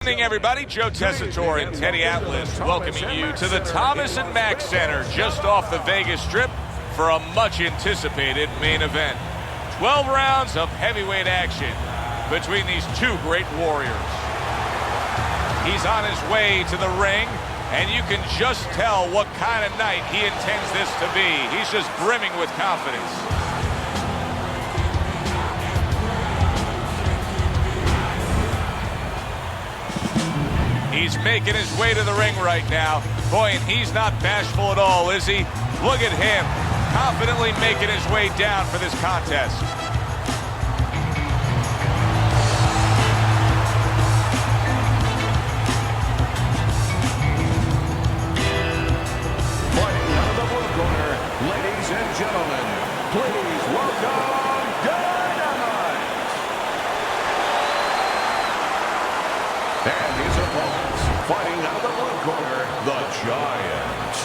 Good evening, everybody. Joe Tessitore and Teddy Atlas welcoming you to the Thomas & Mack Center just off the Vegas Strip for a much-anticipated main event. 12 rounds of heavyweight action between these two great warriors. He's on his way to the ring, and you can just tell what kind of night he intends this to be. He's just brimming with confidence. He's making his way to the ring right now. Boy, and he's not bashful at all, is he? Look at him, confidently making his way down for this contest. Fighting out of the blue corner, ladies and gentlemen, please welcome Dynamite. And his opponents, fighting out of the blue corner, the Giant.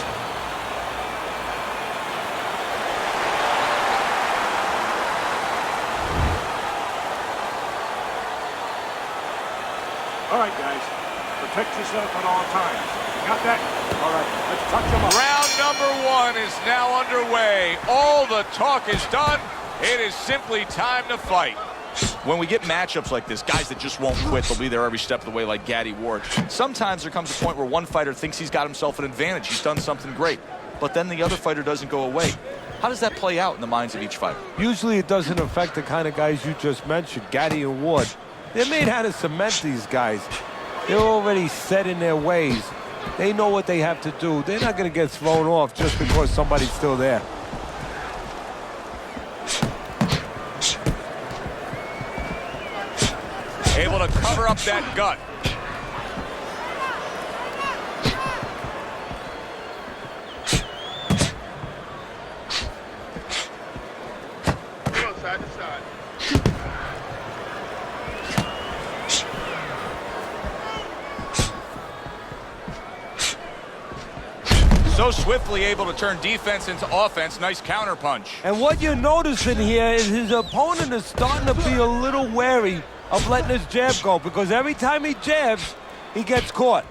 All right, guys. Protect yourself at all times. Got that? All right, let's touch them up. Round number one is now underway. All the talk is done. It is simply time to fight. When we get matchups like this, guys that just won't quit, they'll be there every step of the way like Gaddy Ward. Sometimes there comes a point where one fighter thinks he's got himself an advantage. He's done something great. But then the other fighter doesn't go away. How does that play out in the minds of each fighter? Usually it doesn't affect the kind of guys you just mentioned, Gaddy and Ward. They're made how to cement these guys. They're already set in their ways. They know what they have to do. They're not going to get thrown off just because somebody's still there. Able to cover up that gut. Side to side. So swiftly able to turn defense into offense. Nice counter punch. And what you're noticing here is his opponent is starting to be a little wary of letting his jab go, because every time he jabs, he gets caught.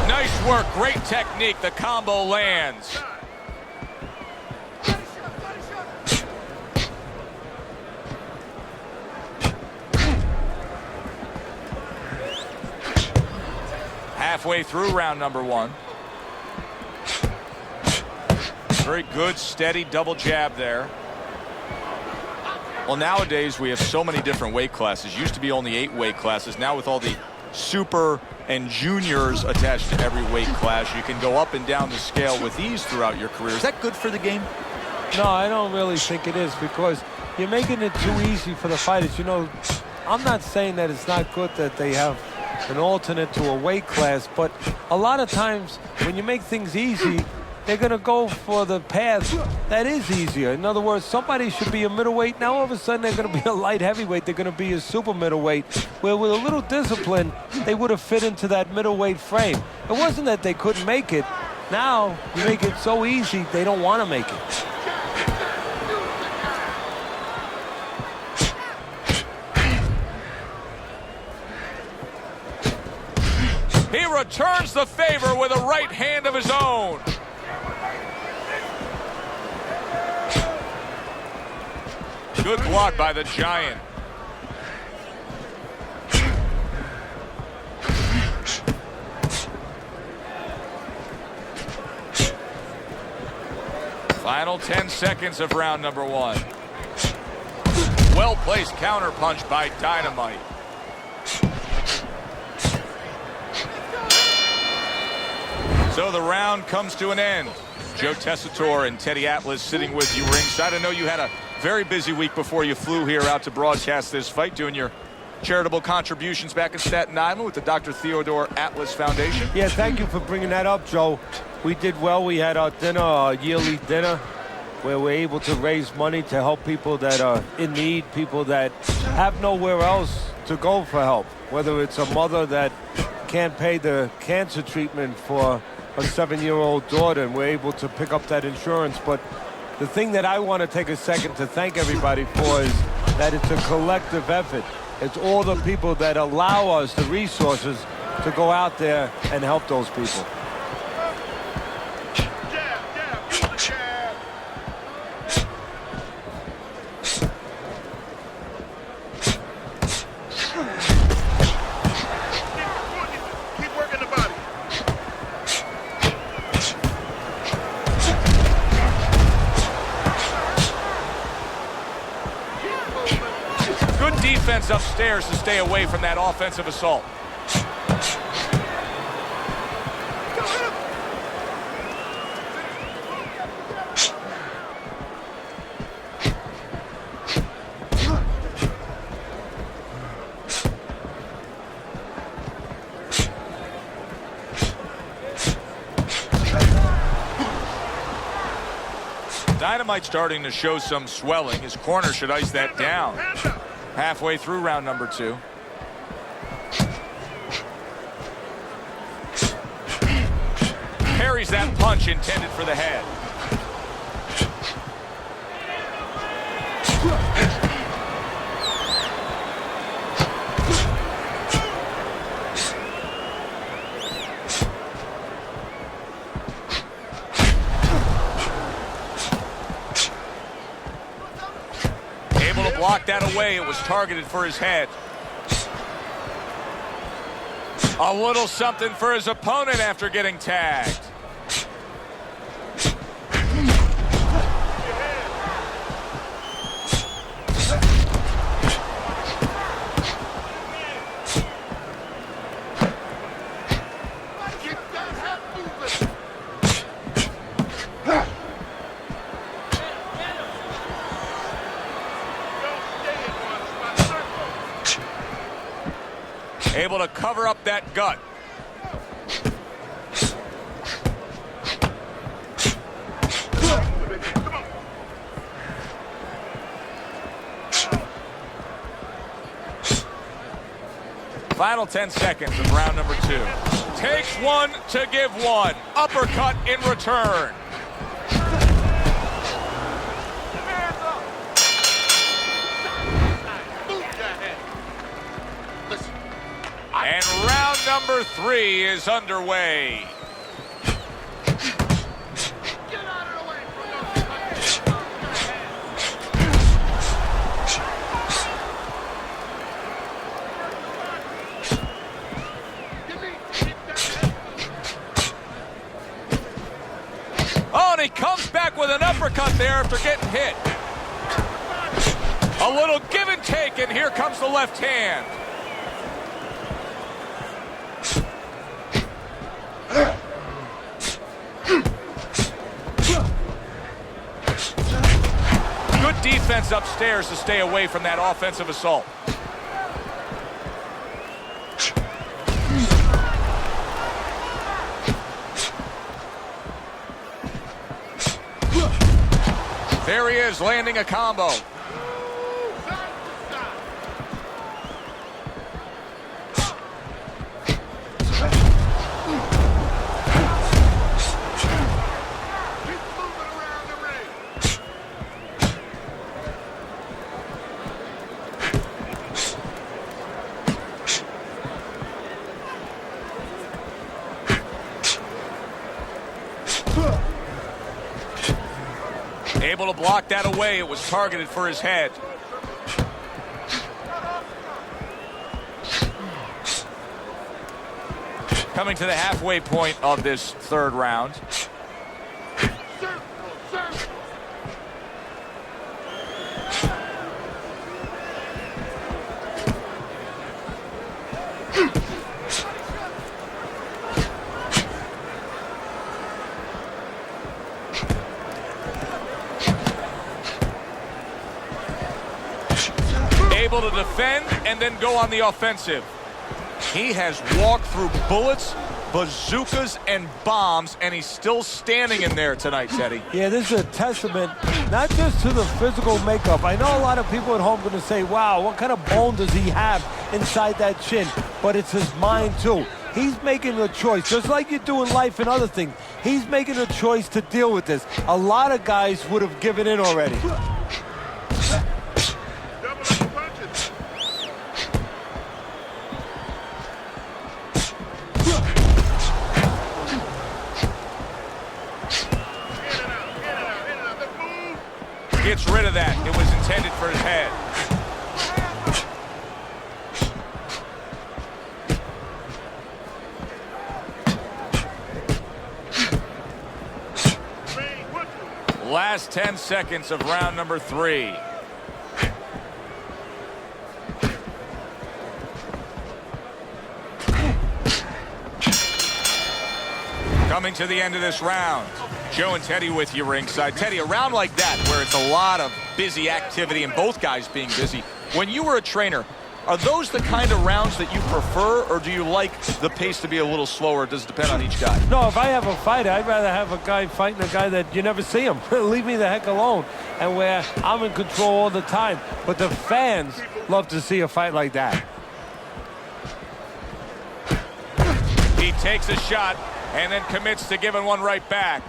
Nice work, great technique. The combo lands. Halfway through round number one. Very good, steady double jab there. Well, nowadays we have so many different weight classes. Used to be only 8 weight classes. Now with all the super and juniors attached to every weight class, you can go up and down the scale with ease throughout your career. Is that good for the game? No, I don't really think it is, because you're making it too easy for the fighters. You know, I'm not saying that it's not good that they have an alternate to a weight class, but a lot of times when you make things easy, they're going to go for the path that is easier. In other words, somebody should be a middleweight. Now all of a sudden they're going to be a light heavyweight. They're going to be a super middleweight, where with a little discipline, they would have fit into that middleweight frame. It wasn't that they couldn't make it. Now you make it so easy, they don't want to make it. He returns the favor with a right hand of his own. Good block by the Giant. Final 10 seconds of round number one. Well-placed counter punch by Dynamite. So the round comes to an end. Joe Tessitore and Teddy Atlas sitting with you ringside. I know you had a very busy week before you flew here out to broadcast this fight, doing your charitable contributions back in Staten Island with the Dr. Theodore Atlas Foundation. Yeah, thank you for bringing that up, Joe. We did well. We had our dinner, our yearly dinner, where we're able to raise money to help people that are in need, people that have nowhere else to go for help, whether it's a mother that can't pay the cancer treatment for a 7-year-old daughter, and we're able to pick up that insurance. But the thing that I want to take a second to thank everybody for is that it's a collective effort. It's all the people that allow us the resources to go out there and help those people. Defense upstairs to stay away from that offensive assault. Dynamite starting to show some swelling. His corner should ice that down. Halfway through round number 2. Parries that punch intended for the head. Blocked that away. It was targeted for his head. A little something for his opponent after getting tagged. Able to cover up that gut. Final 10 seconds of round number 2. Takes one to give one. Uppercut in return. And round number 3 is underway. Oh, and he comes back with an uppercut there after getting hit. A little give and take, and here comes the left hand. Good defense upstairs to stay away from that offensive assault. There he is, landing a combo. Able to block that away. It was targeted for his head. Coming to the halfway point of this 3rd round. Able to defend and then go on the offensive. He has walked through bullets, bazookas, and bombs, and he's still standing in there tonight, Teddy. Yeah, this is a testament not just to the physical makeup. I know a lot of people at home are going to say, wow, what kind of bone does he have inside that chin? But it's his mind, too. He's making a choice, just like you do in life and other things. He's making a choice to deal with this. A lot of guys would have given in already. Last 10 seconds of round number 3. Coming to the end of this round. Joe and Teddy with you ringside. Teddy, a round like that where it's a lot of busy activity and both guys being busy. When you were a trainer, are those the kind of rounds that you prefer, or do you like the pace to be a little slower? Does it depend on each guy? No, if I have a fight, I'd rather have a guy fighting a guy that you never see him. Leave me the heck alone. And where I'm in control all the time. But the fans love to see a fight like that. He takes a shot and then commits to giving one right back.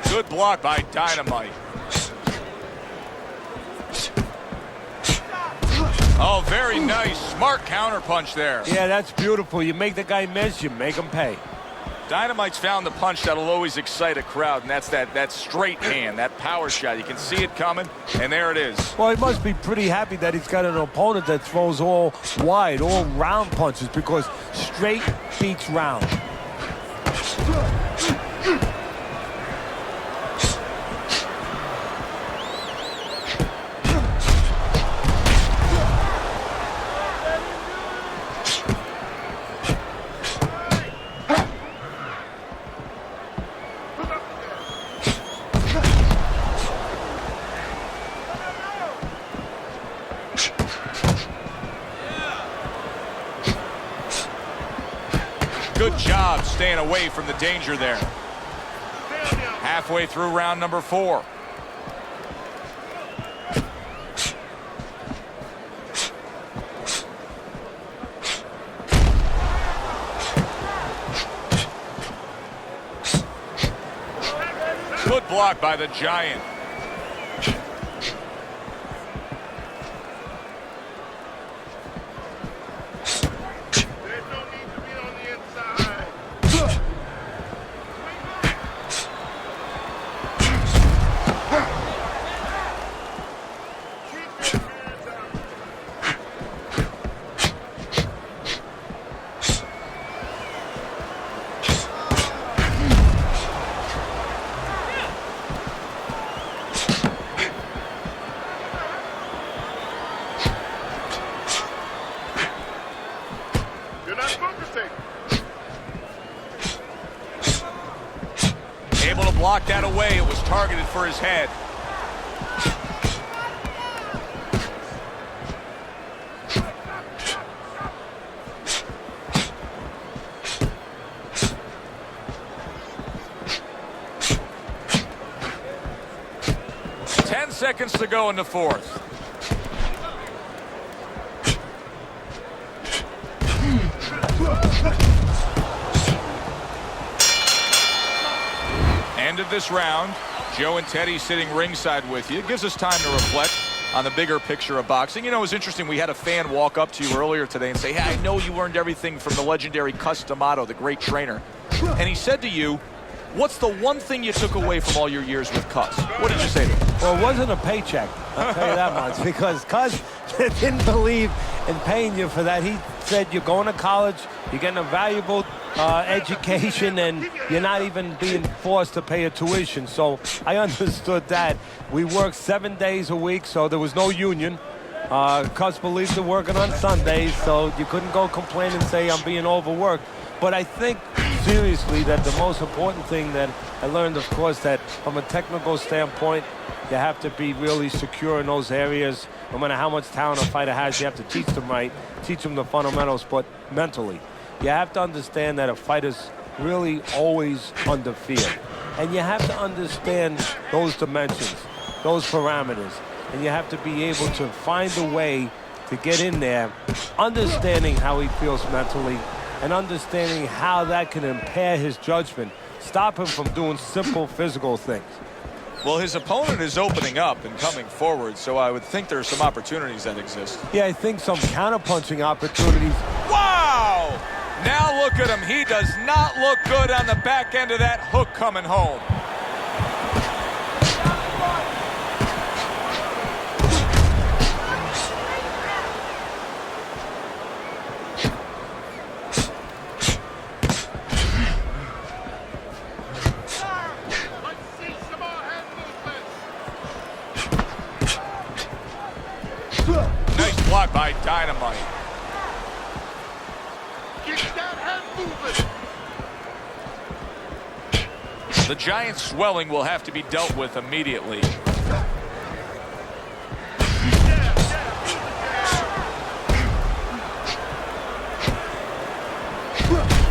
Good block by Dynamite. Oh, very nice. Smart counterpunch there. Yeah, that's beautiful. You make the guy miss, you make him pay. Dynamite's found the punch that'll always excite a crowd, and that's that straight hand, that power shot. You can see it coming, and there it is. Well, he must be pretty happy that he's got an opponent that throws all wide, all round punches, because straight beats round. Good job staying away from the danger there. Halfway through round number 4. Good block by the Giant. Able to block that away. It was targeted for his head. Seconds to go in the 4th. End of this round. Joe and Teddy sitting ringside with you. It gives us time to reflect on the bigger picture of boxing. You know, it was interesting. We had a fan walk up to you earlier today and say, hey, I know you learned everything from the legendary Cus D'Amato, the great trainer. And he said to you, what's the one thing you took away from all your years with Cus? What did you say to him? Well, it wasn't a paycheck, I'll tell you that much, because Cus didn't believe in paying you for that. He said you're going to college, you're getting a valuable education, and you're not even being forced to pay a tuition. So I understood that. We worked 7 days a week, so there was no union. Cus believed in working on Sundays, so you couldn't go complain and say I'm being overworked. But I think seriously that the most important thing that I learned, of course, that from a technical standpoint, you have to be really secure in those areas. No matter how much talent a fighter has, you have to teach them right, teach them the fundamentals, but mentally. You have to understand that a fighter's really always under fear. And you have to understand those dimensions, those parameters. And you have to be able to find a way to get in there, understanding how he feels mentally, and understanding how that can impair his judgment, stop him from doing simple physical things. Well, his opponent is opening up and coming forward, so I would think there are some opportunities that exist. Yeah, I think some counterpunching opportunities. Wow! Now look at him. He does not look good on the back end of that hook coming home. Nice block by Dynamite. Get that head moving. The giant swelling will have to be dealt with immediately.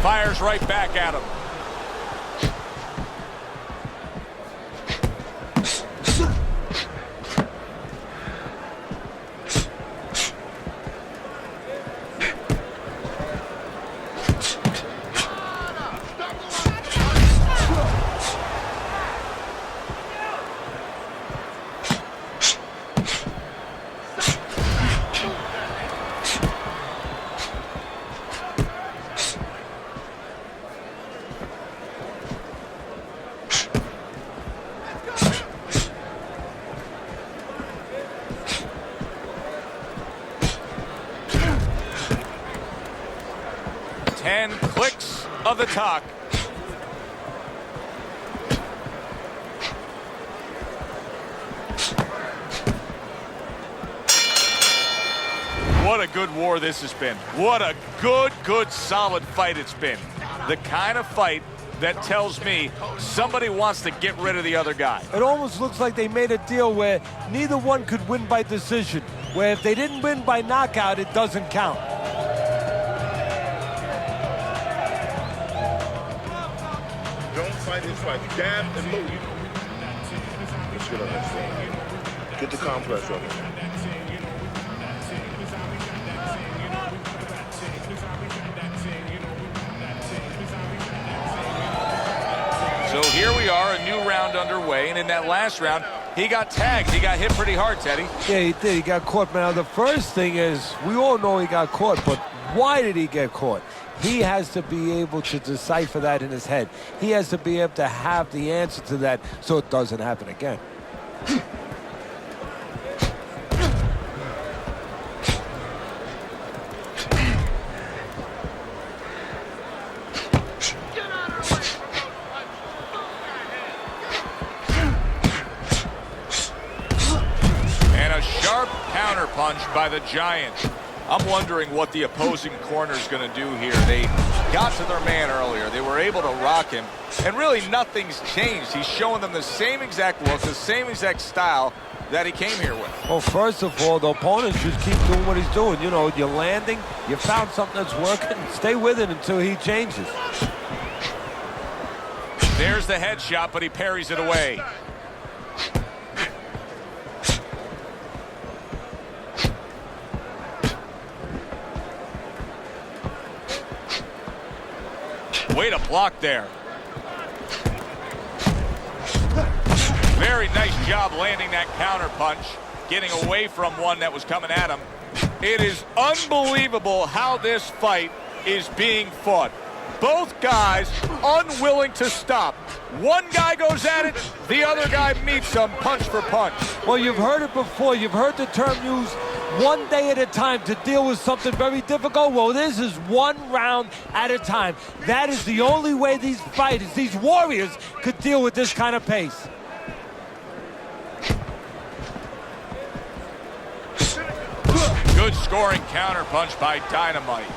Fires right back at him. Clicks of the talk. What a good war this has been. What a good, solid fight it's been. The kind of fight that tells me somebody wants to get rid of the other guy. It almost looks like they made a deal where neither one could win by decision, where if they didn't win by knockout, it doesn't count. Don't fight his fight. Dab and move. Let's get on that thing. Get the compress on him. So here we are, a new round underway, and in that last round, he got tagged. He got hit pretty hard, Teddy. Yeah, he did. He got caught. Now, the first thing is, we all know he got caught, but why did he get caught? He has to be able to decipher that in his head. He has to be able to have the answer to that so it doesn't happen again. And a sharp counter punch by the Giant. I'm wondering what the opposing corner is going to do here. They got to their man earlier. They were able to rock him, and really nothing's changed. He's showing them the same exact look, the same exact style that he came here with. Well, first of all, the opponent should keep doing what he's doing. You know, you're landing, you found something that's working, stay with it until he changes. There's the headshot, but he parries it away. Way to block there. Very nice job landing that counter punch, getting away from one that was coming at him. It is unbelievable how this fight is being fought. Both guys unwilling to stop. One guy goes at it, the other guy meets him punch for punch. Well, you've heard it before. You've heard the term used, one day at a time to deal with something very difficult. Well, this is one round at a time. That is the only way these fighters, these warriors, could deal with this kind of pace. Good scoring counter punch by Dynamite.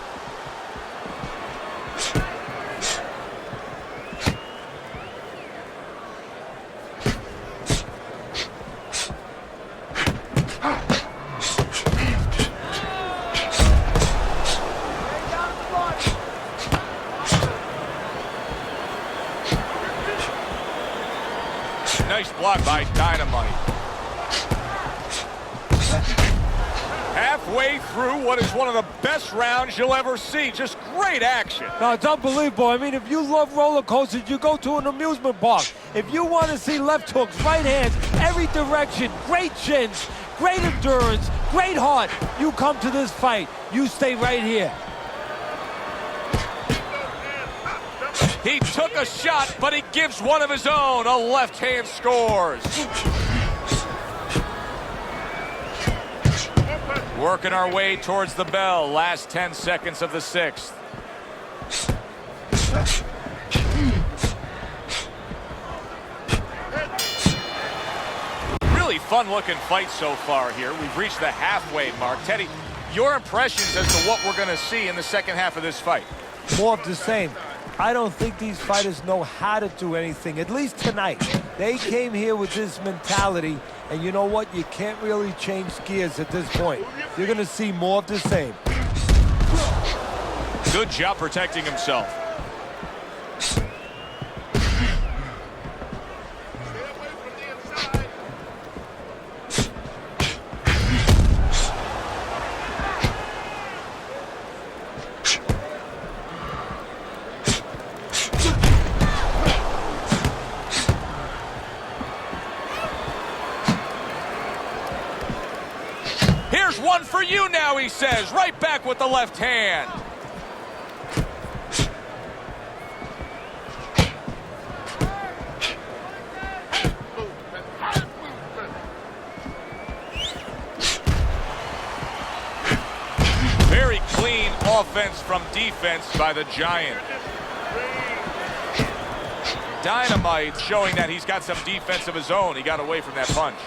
Nice block by Dynamite. Halfway through what is one of the best rounds you'll ever see. Just great action. No, it's unbelievable. I mean, if you love roller coasters, you go to an amusement park. If you want to see left hooks, right hands, every direction, great chins, great endurance, great heart, you come to this fight. You stay right here. He took a shot, but he gives one of his own. A left hand scores. Working our way towards the bell. Last 10 seconds of the sixth. Really fun-looking fight so far here. We've reached the halfway mark. Teddy, your impressions as to what we're going to see in the second half of this fight? More of the same. I don't think these fighters know how to do anything, at least tonight. They came here with this mentality, and you know what? You can't really change gears at this point. You're going to see more of the same. Good job protecting himself. Here's one for you now, he says. Right back with the left hand. Very clean offense from defense by the Giant. Dynamite showing that he's got some defense of his own. He got away from that punch.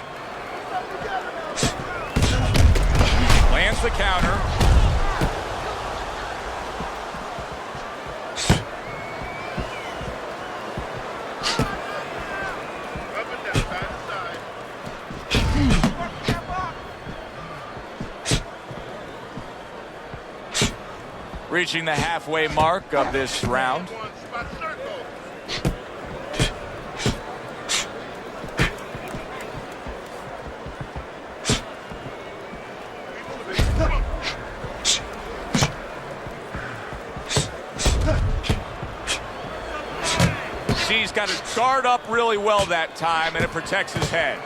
Lands the counter. Up and down, side to side. Reaching the halfway mark of this round. One spot circle. He's got his guard up really well that time, and it protects his head.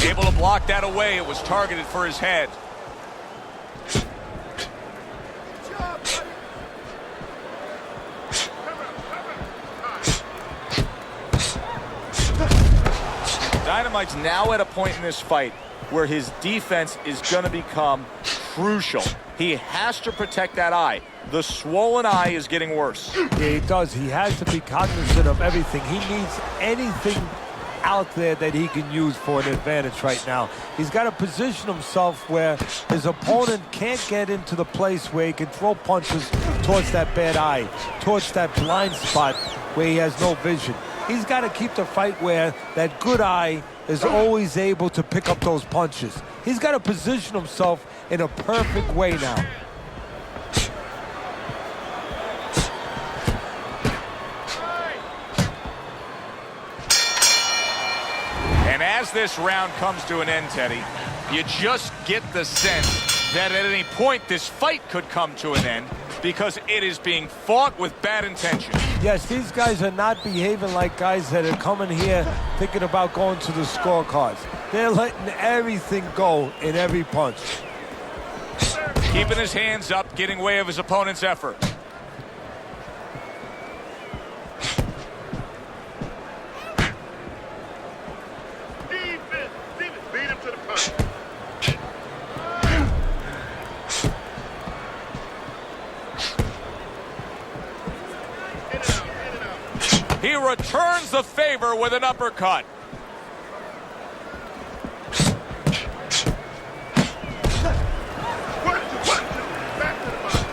Able to block that away. It was targeted for his head. Dynamite's now at a point in this fight where his defense is going to become crucial. He has to protect that eye. The swollen eye is getting worse. Yeah, he does. He has to be cognizant of everything. He needs anything out there that he can use for an advantage right now. He's got to position himself where his opponent can't get into the place where he can throw punches towards that bad eye, towards that blind spot where he has no vision. He's got to keep the fight where that good eye is always able to pick up those punches. He's got to position himself in a perfect way now. And as this round comes to an end, Teddy, you just get the sense that at any point this fight could come to an end because it is being fought with bad intention. Yes, these guys are not behaving like guys that are coming here thinking about going to the scorecards. They're letting everything go in every punch. Keeping his hands up, getting way of his opponent's effort. Defense, beat him to the punch. He returns the favor with an uppercut. Back to the body.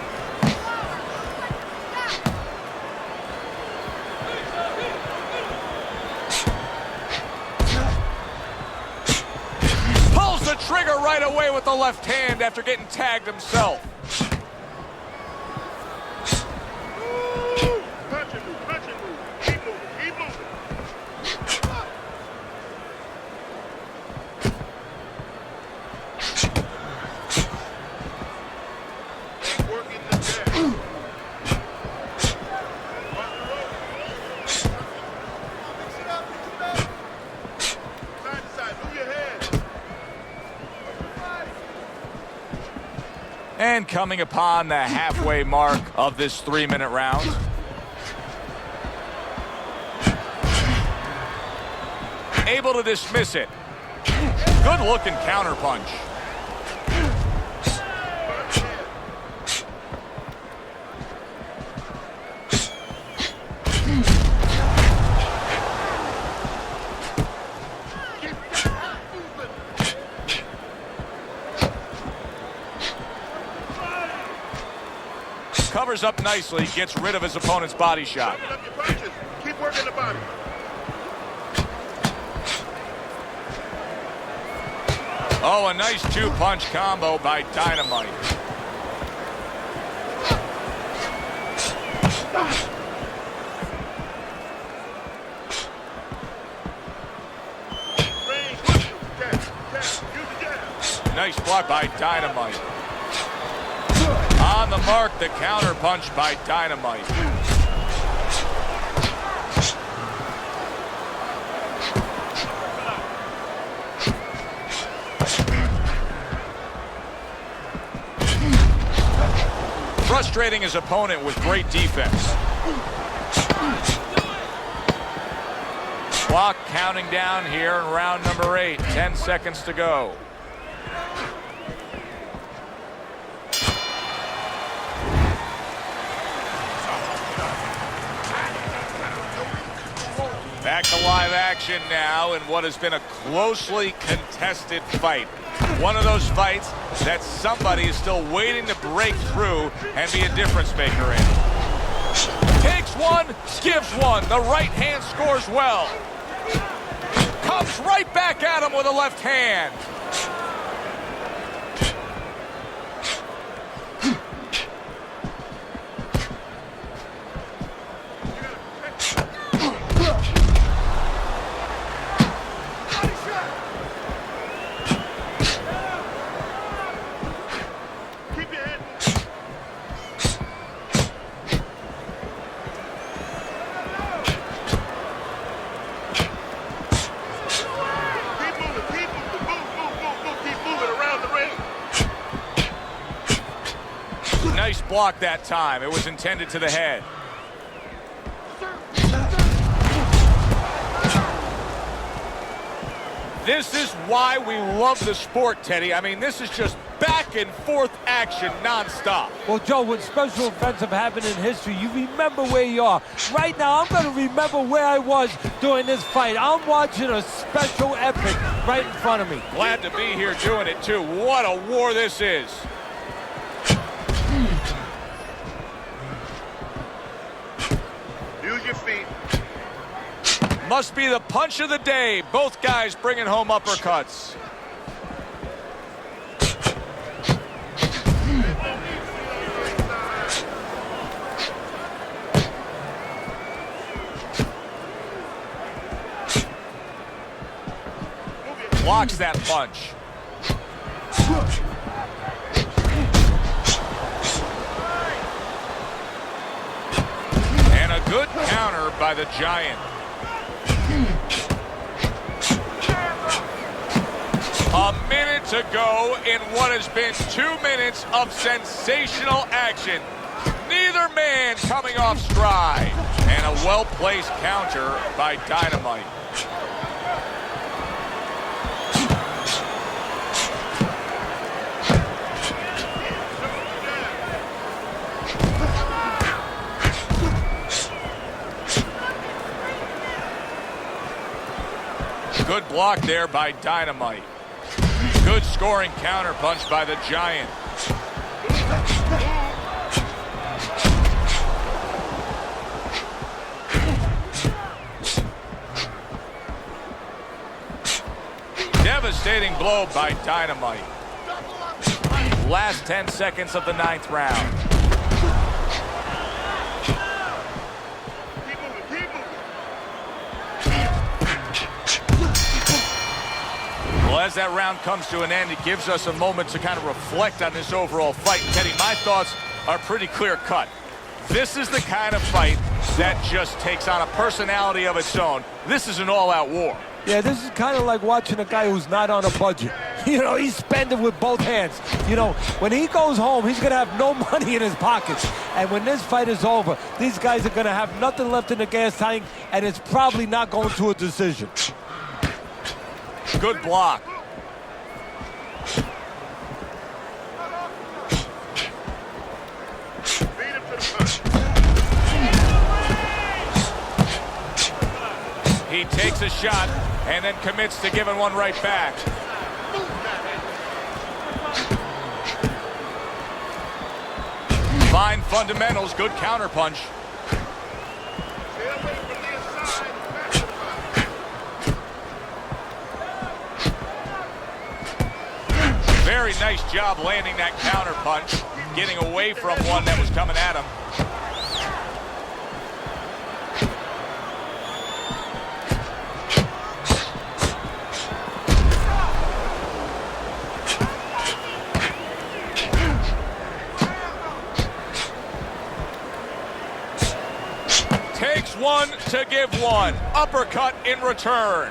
Pulls the trigger right away with the left hand after getting tagged himself. Punch and move, punch and move. Keep moving, keep moving. Keep working the jab. On the rope. Side to side, move your head. And coming upon the halfway mark of this 3-minute round. Able to dismiss it. Good looking counter punch. covers up nicely, gets rid of his opponent's body shot. Up your punches. Keep working the body. Oh, a nice two-punch combo by Dynamite. Nice block by Dynamite. On the mark, the counter punch by Dynamite. Frustrating his opponent with great defense. Clock counting down here in round number 8. 10 seconds to go. Back to live action now in what has been a closely contested fight. One of those fights that somebody is still waiting to break through and be a difference maker in. Takes one, gives one. The right hand scores well. Comes right back at him with a left hand. Nice block that time. It was intended to the head. This is why we love the sport, Teddy. I mean, this is just back and forth action nonstop. Well, Joe, when special events have happened in history, you remember where you are. Right now, I'm going to remember where I was during this fight. I'm watching a special epic right in front of me. Glad to be here doing it, too. What a war this is. Use your feet. Must be the punch of the day. Both guys bringing home uppercuts. Blocks that punch. And a good counter by the Giant. A minute to go in what has been 2 minutes of sensational action. Neither man coming off stride. And a well-placed counter by Dynamite. Good block there by Dynamite. Good scoring counter punch by the Giant. Devastating blow by Dynamite. Last 10 seconds of the 9th round. Well, as that round comes to an end, it gives us a moment to kind of reflect on this overall fight. Teddy, my thoughts are pretty clear-cut. This is the kind of fight that just takes on a personality of its own. This is an all-out war. Yeah, this is kind of like watching a guy who's not on a budget. You know, he's spending with both hands. You know, when he goes home, he's going to have no money in his pockets. And when this fight is over, these guys are going to have nothing left in the gas tank, and it's probably not going to a decision. Good block. He takes a shot and then commits to giving one right back. Fine fundamentals, good counterpunch. Very nice job landing that counterpunch, getting away from one that was coming at him. Takes one to give one. Uppercut in return.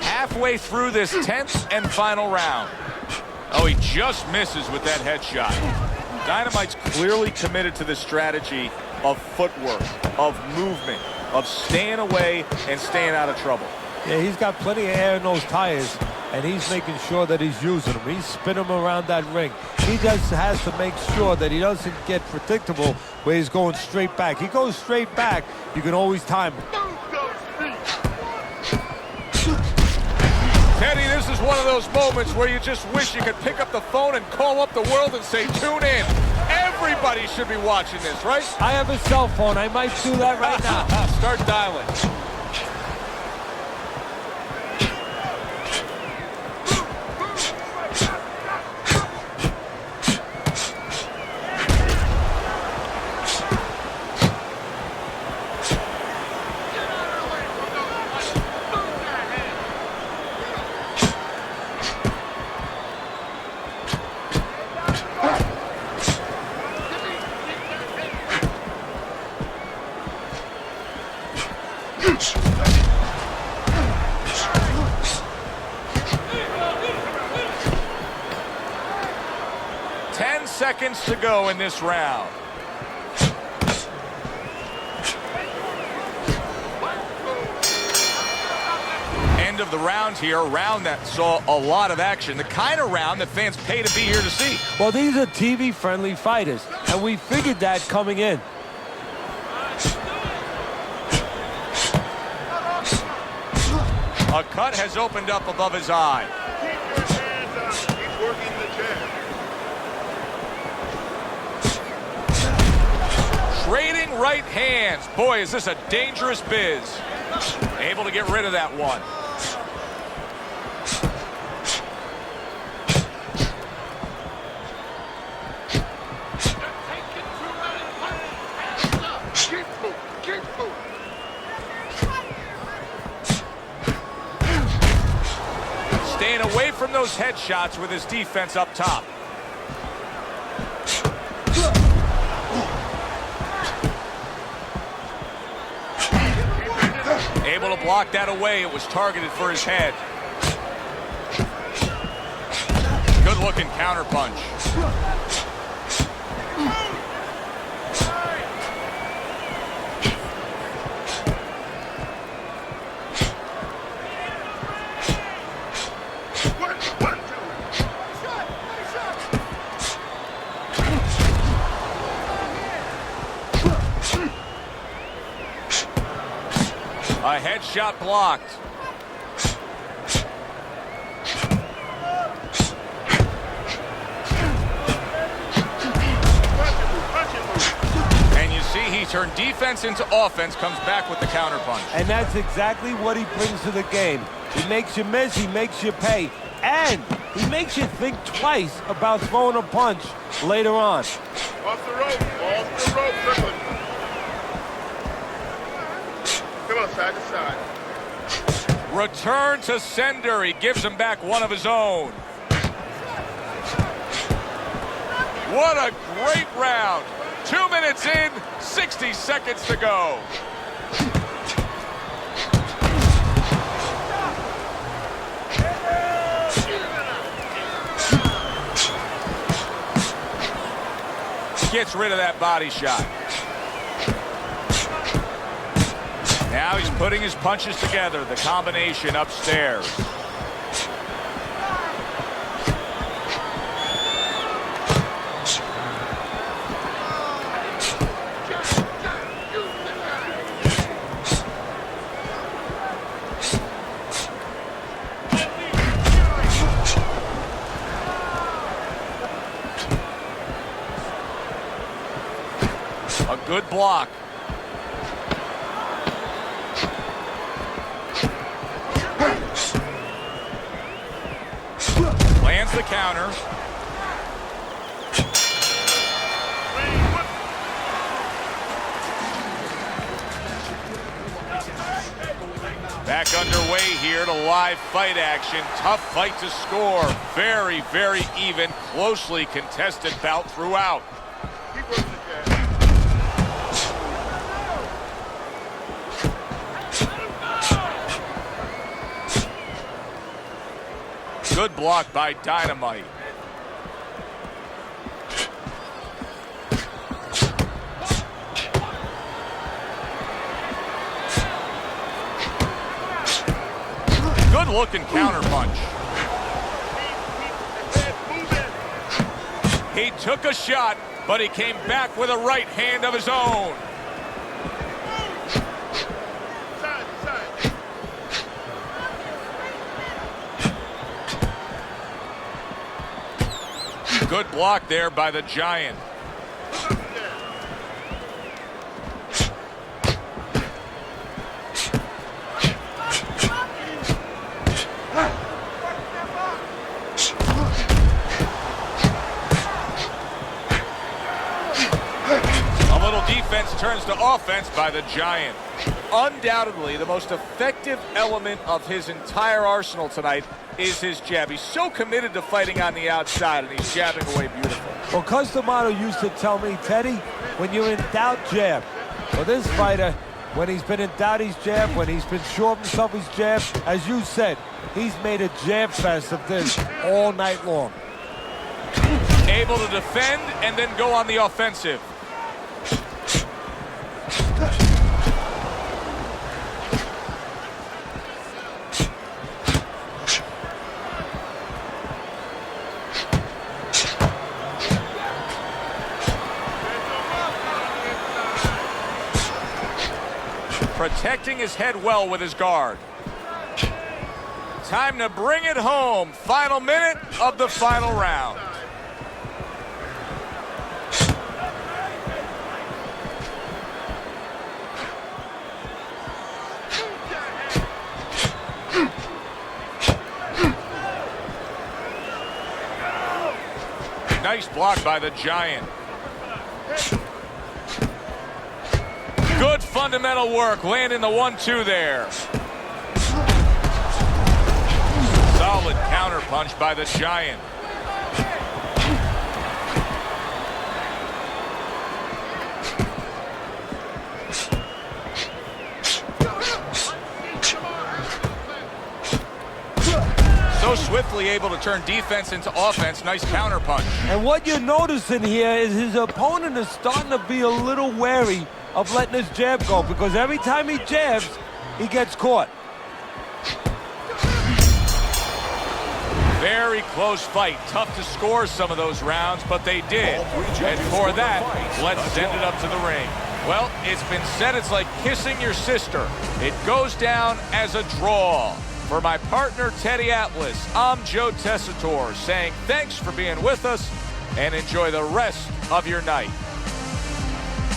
Halfway through this 10th and final round. Oh, he just misses with that headshot. Dynamite's clearly committed to the strategy of footwork, of movement, of staying away and staying out of trouble. Yeah, he's got plenty of air in those tires, and he's making sure that he's using them. He's spinning them around that ring. He just has to make sure that he doesn't get predictable where he's going straight back. He goes straight back, you can always time him. Teddy, this is one of those moments where you just wish you could pick up the phone and call up the world and say, tune in. Everybody should be watching this, right? I have a cell phone. I might do that right now. Start dialing. Seconds to go in this round. End of the round here, a round that saw a lot of action, the kind of round that fans pay to be here to see. Well, these are TV-friendly fighters, and we figured that coming in. A cut has opened up above his eye. Keep your hands up. He's working the jab. Trading right hands. Boy, is this a dangerous biz. Able to get rid of that one. Staying away from those headshots with his defense up top. Able to block that away. It was targeted for his head. Good looking counterpunch. A headshot blocked. And you see he turned defense into offense, comes back with the counterpunch. And that's exactly what he brings to the game. He makes you miss, he makes you pay, and he makes you think twice about throwing a punch later on. Off the rope, Brooklyn. Come on, side to side. Return to sender. He gives him back one of his own. What a great round. 2 minutes in, 60 seconds to go. Gets rid of that body shot. Now he's putting his punches together, the combination upstairs. Good block. Lands the counter. Back underway here to live fight action. Tough fight to score. Very, very even, closely contested bout throughout. Good block by Dynamite. Good looking counter punch. He took a shot, but he came back with a right hand of his own. Good block there by the Giant. A little defense turns to offense by the Giant. Undoubtedly, the most effective element of his entire arsenal tonight is his jab. He's so committed to fighting on the outside, and he's jabbing away beautiful. Well, Customato used to tell me, Teddy, when you're in doubt, jab. Well, this fighter, when he's been in doubt, he's jabbed. When he's been sure of himself, he's jabbed. As you said, he's made a jab fest of this all night long. Able to defend and then go on the offensive. Protecting his head well with his guard. Time to bring it home. Final minute of the final round. Nice block by the Giant. Good fundamental work, landing the 1-2 there. Solid counter punch by the Giant. So swiftly able to turn defense into offense. Nice counter punch. And what you're noticing here is his opponent is starting to be a little wary of letting his jab go, because every time he jabs, he gets caught. Very close fight. Tough to score some of those rounds, but they did. And for that, let's send it up to the ring. Well, it's been said it's like kissing your sister. It goes down as a draw. For my partner, Teddy Atlas, I'm Joe Tessitore saying thanks for being with us and enjoy the rest of your night.